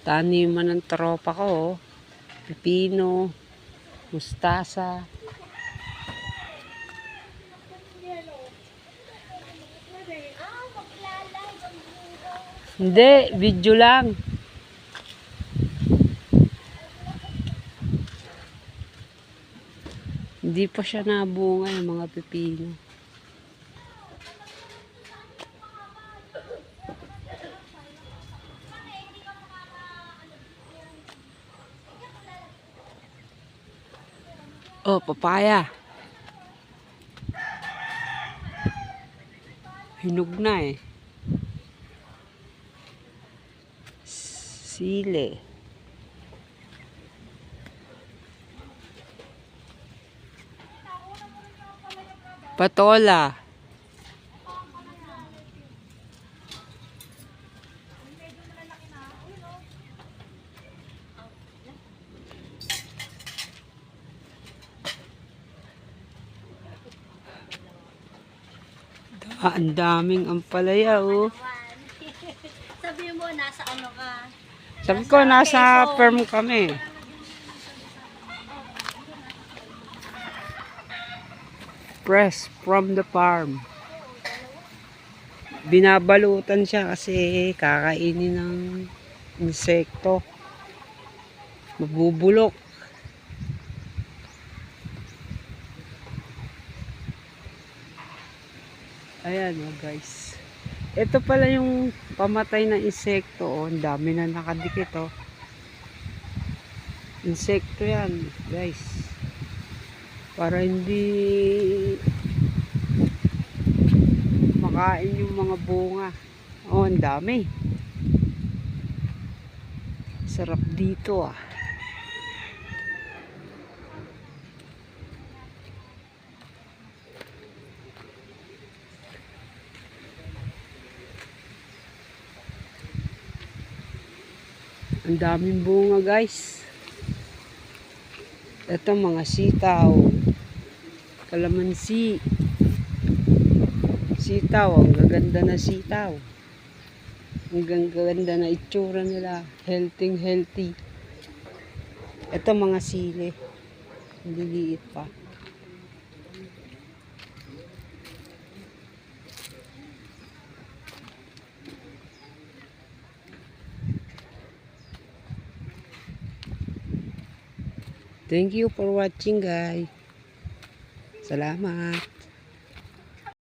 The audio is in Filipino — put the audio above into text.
Taniman ng tropa ko, oh. Pipino, mustasa. Hindi, video lang. Hindi pa siya nabunga yung mga pipino. Oh, papaya. Hinog na eh. Sili. Patola. Ang daming ampalaya, oh. Sabi mo, nasa ano ka? Sabi ko, nasa farm kami. Fresh from the farm. Binabalutan siya kasi kakainin ng insekto. Mabubulok. Ayan, oh guys. Ito pala yung pamatay na insekto, oh. Ang dami na nakadikit, oh. Insekto yan, guys. Para hindi makain yung mga bunga. Oh, ang dami. Sarap dito, ah. Ang daming bunga, guys. Ito mga sitaw, kalamansi, sitaw, ang gaganda na sitaw, ang gaganda na itsura nila, healthy. Ito mga sili, liliit pa. Thank you for watching, guys. Salamat.